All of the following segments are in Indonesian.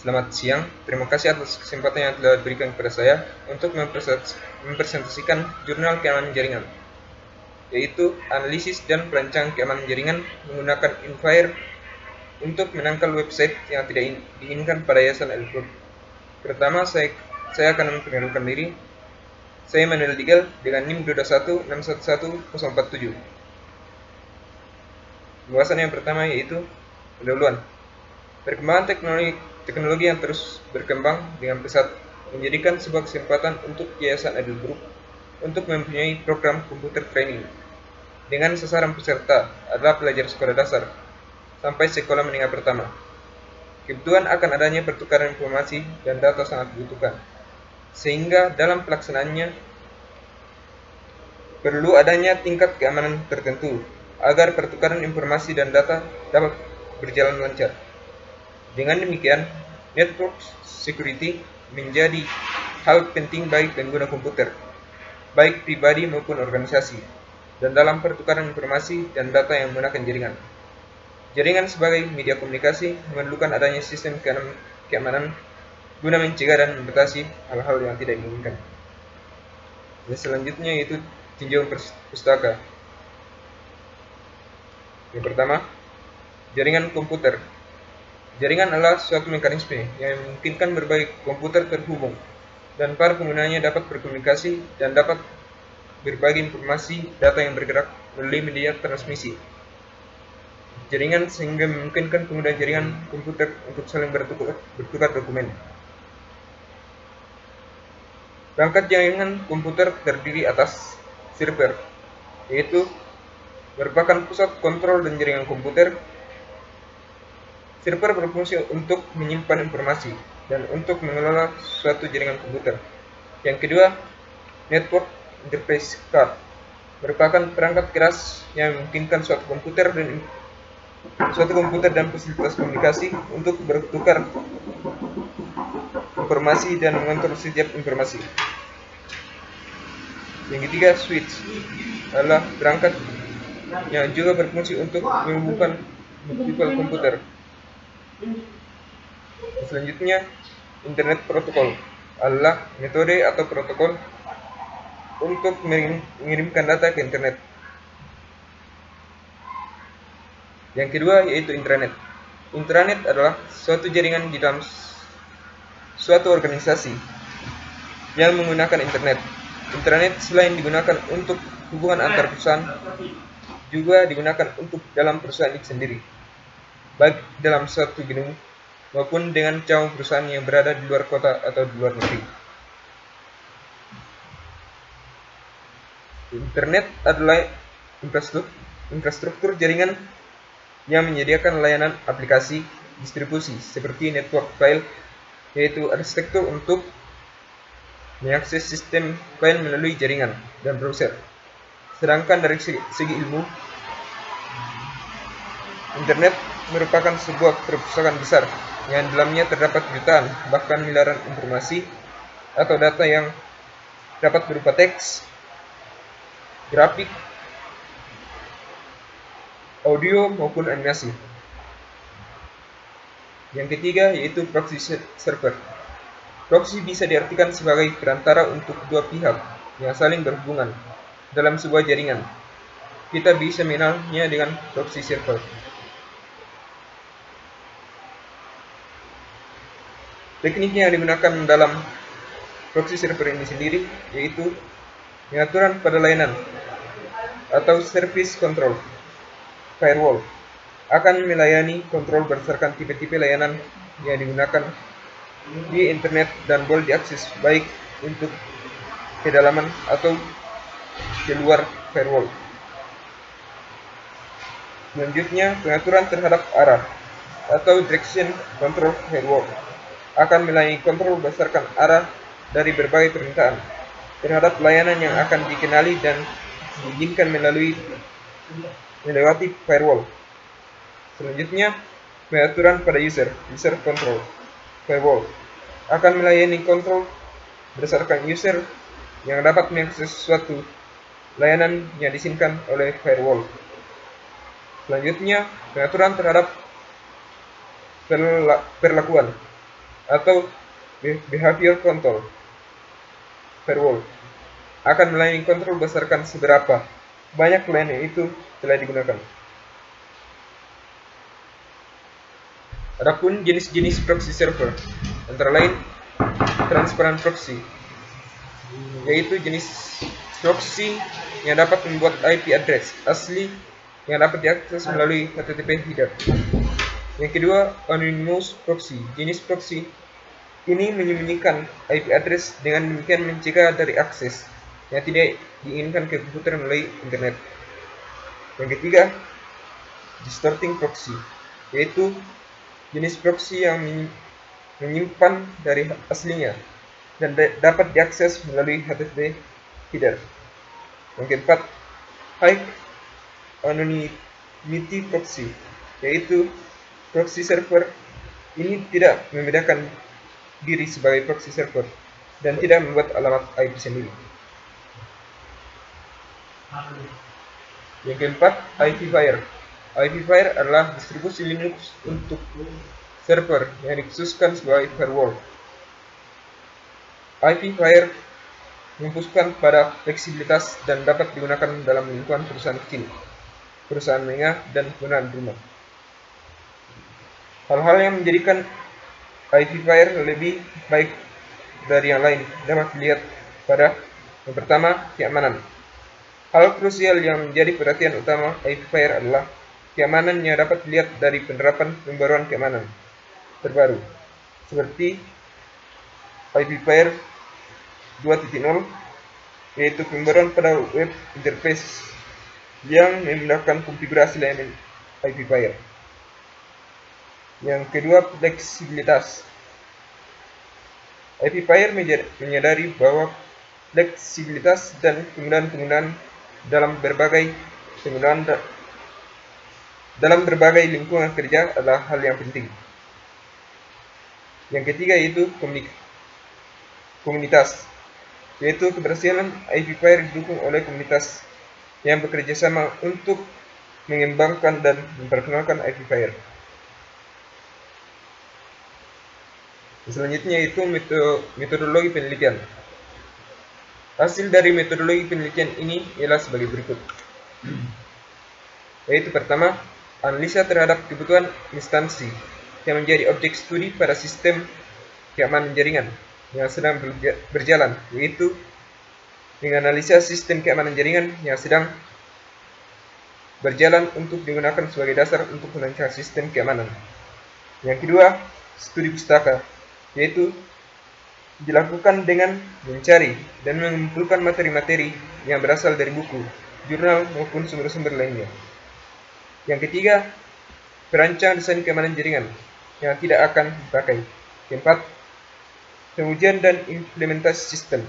Selamat siang, terima kasih atas kesempatan yang telah diberikan kepada saya untuk mempresentasikan jurnal keamanan jaringan, yaitu analisis dan perancang keamanan jaringan menggunakan Infire untuk menangkal website yang tidak diinginkan pada yayasan elektronik. Pertama, saya akan memperkenalkan diri. Saya Manuel Digal dengan NIM 221611047. Pembahasan yang pertama yaitu pendahuluan. Perkembangan teknologi yang terus berkembang dengan pesat menjadikan sebuah kesempatan untuk Yayasan Adil Group untuk mempunyai program komputer training dengan sasaran peserta adalah pelajar sekolah dasar sampai sekolah menengah pertama. Kebutuhan akan adanya pertukaran informasi dan data sangat dibutuhkan, sehingga dalam pelaksanaannya perlu adanya tingkat keamanan tertentu agar pertukaran informasi dan data dapat berjalan lancar. Dengan demikian, network security menjadi hal penting bagi pengguna komputer, baik pribadi maupun organisasi, dan dalam pertukaran informasi dan data yang menggunakan jaringan. Jaringan sebagai media komunikasi memerlukan adanya sistem keamanan guna mencegah dan membatasi hal-hal yang tidak diinginkan. Dan selanjutnya yaitu tinjauan pustaka. Yang pertama, jaringan komputer. Jaringan adalah suatu mekanisme yang memungkinkan berbagai komputer terhubung dan para penggunanya dapat berkomunikasi dan dapat berbagi informasi data yang bergerak melalui media transmisi jaringan sehingga memungkinkan pengguna jaringan komputer untuk saling bertukar dokumen. Perangkat jaringan komputer terdiri atas server, yaitu merupakan pusat kontrol dan jaringan komputer. Server berfungsi untuk menyimpan informasi dan untuk mengelola suatu jaringan komputer. Yang kedua, network interface card merupakan perangkat keras yang memungkinkan suatu komputer dan fasilitas komunikasi untuk bertukar informasi dan mengontrol setiap informasi. Yang ketiga, switch adalah perangkat yang juga berfungsi untuk menghubungkan multiple komputer. Selanjutnya, Internet Protocol adalah metode atau protokol untuk mengirimkan data ke internet. Yang kedua yaitu intranet. Intranet adalah suatu jaringan di dalam suatu organisasi yang menggunakan internet. Intranet selain digunakan untuk hubungan antar perusahaan, juga digunakan untuk dalam perusahaan itu sendiri, baik dalam suatu gedung maupun dengan cabang perusahaan yang berada di luar kota atau di luar negeri. Internet adalah infrastruktur jaringan yang menyediakan layanan aplikasi distribusi seperti network file, yaitu arsitektur untuk mengakses sistem file melalui jaringan dan browser. Sedangkan dari segi ilmu, internet merupakan sebuah perpustakaan besar yang dalamnya terdapat jutaan bahkan miliaran informasi atau data yang dapat berupa teks, grafik, audio maupun animasi. Yang ketiga yaitu proxy server. Proxy bisa diartikan sebagai perantara untuk dua pihak yang saling berhubungan dalam sebuah jaringan. Kita bisa mengenalnya dengan proxy server. Teknik yang digunakan dalam proxy server ini sendiri yaitu pengaturan pada layanan atau service control. Firewall akan melayani kontrol berdasarkan tipe-tipe layanan yang digunakan di internet dan boleh diakses baik untuk kedalaman atau keluar firewall. Selanjutnya, pengaturan terhadap arah atau direction control firewall akan melayani kontrol berdasarkan arah dari berbagai permintaan terhadap layanan yang akan dikenali dan diizinkan melewati firewall. Selanjutnya, pengaturan pada user control firewall akan melayani kontrol berdasarkan user yang dapat mengakses suatu layanan yang diizinkan oleh firewall. Selanjutnya, pengaturan terhadap perlakuan atau behavior control firewall akan melayani kontrol berdasarkan seberapa banyak layanan itu telah digunakan. Adapun jenis-jenis proxy server, antara lain transparent proxy, yaitu jenis proxy yang dapat membuat IP address asli yang dapat diakses melalui HTTP header. Yang kedua, anonymous proxy. Jenis proxy ini menyembunyikan IP address dengan demikian mencegah dari akses yang tidak diinginkan ke komputer melalui internet. Yang ketiga, distorting proxy, yaitu jenis proxy yang menyimpan dari aslinya dan dapat diakses melalui HTTP header. Yang keempat, high anonymity proxy, yaitu proxy server ini tidak membedakan diri sebagai proxy server dan tidak membuat alamat IP sendiri. Yang keempat, IPFire. IPFire adalah distribusi Linux untuk server yang dikhususkan sebagai firewall. IPFire memfokuskan pada fleksibilitas dan dapat digunakan dalam lingkungan perusahaan kecil, perusahaan menengah, dan penggunaan rumah. Hal-hal yang menjadikan IPFire lebih baik dari yang lain dapat dilihat pada yang pertama, keamanan. Hal krusial yang menjadi perhatian utama IPFire adalah keamanan yang dapat dilihat dari penerapan pembaruan keamanan terbaru, seperti IPFire 2.0, yaitu pembaruan pada web interface yang memudahkan konfigurasi layanan IPFire. Yang kedua, fleksibilitas. IPFire menyadari bahwa fleksibilitas dan penggunaan dalam berbagai lingkungan kerja adalah hal yang penting. Yang ketiga yaitu komunitas, yaitu keberhasilan IPFire didukung oleh komunitas yang bekerja sama untuk mengembangkan dan memperkenalkan IPFire. Selanjutnya itu metodologi penelitian. Hasil dari metodologi penelitian ini ialah sebagai berikut. Yaitu pertama, analisa terhadap kebutuhan instansi yang menjadi objek studi pada sistem keamanan jaringan yang sedang berjalan, yaitu menganalisa sistem keamanan jaringan yang sedang berjalan untuk digunakan sebagai dasar untuk merancang sistem keamanan. Yang kedua, studi pustaka, yaitu dilakukan dengan mencari dan mengumpulkan materi-materi yang berasal dari buku, jurnal, maupun sumber-sumber lainnya. Yang ketiga, perancang desain keamanan jaringan yang tidak akan dipakai. Keempat, pengujian dan implementasi sistem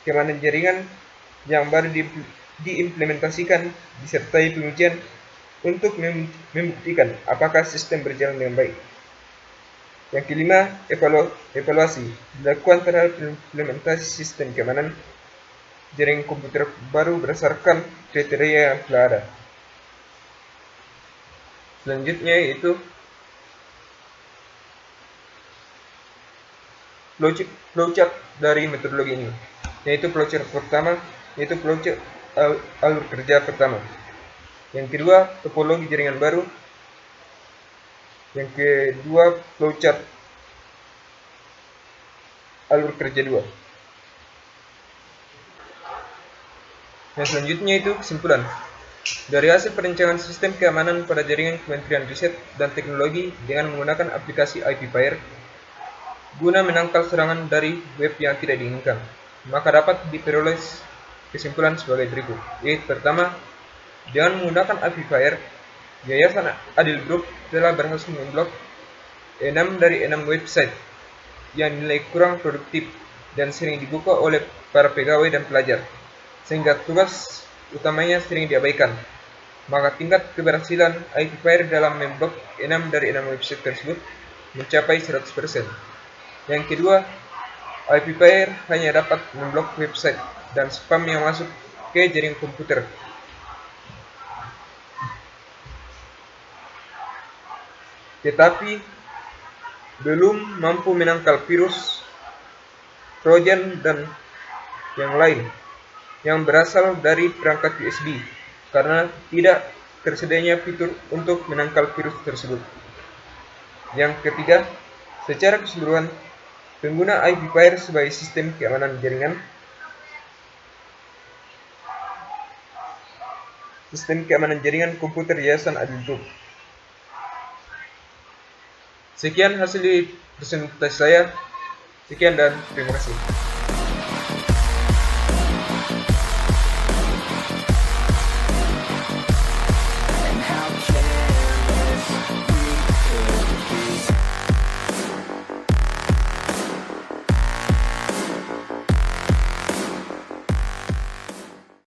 keamanan jaringan yang baru diimplementasikan disertai pengujian untuk membuktikan apakah sistem berjalan dengan baik. Yang kelima, evaluasi dilakukan terhadap implementasi sistem keamanan jaringan komputer baru berdasarkan kriteria yang telah ada. Selanjutnya yaitu flowchart dari metodologi ini, yaitu flowchart pertama, yaitu flowchart alur kerja pertama. Yang kedua, topologi jaringan baru. Yang kedua, flowchart alur kerja 2. Yang selanjutnya itu kesimpulan. Dari hasil perencanaan sistem keamanan pada jaringan Kementerian Riset dan Teknologi dengan menggunakan aplikasi IPFire guna menangkal serangan dari web yang tidak diinginkan, maka dapat diperoleh kesimpulan sebagai berikut. Yaitu pertama, dengan menggunakan IPFire, Yayasan Adil Group telah berhasil memblok 6 dari 6 website yang dinilai kurang produktif dan sering dibuka oleh para pegawai dan pelajar, sehingga tugas utamanya sering diabaikan. Maka tingkat keberhasilan IPFire dalam memblok 6 dari 6 website tersebut mencapai 100%. Yang kedua, IPFire hanya dapat memblok website dan spam yang masuk ke jaringan komputer. Tetapi belum mampu menangkal virus, trojan, dan yang lain yang berasal dari perangkat USB karena tidak tersedianya fitur untuk menangkal virus tersebut. Yang ketiga, secara keseluruhan, pengguna IP Fire sebagai sistem keamanan jaringan komputer Yayasan Adil Group. Sekian hasil presentasi saya. Sekian dan terima kasih.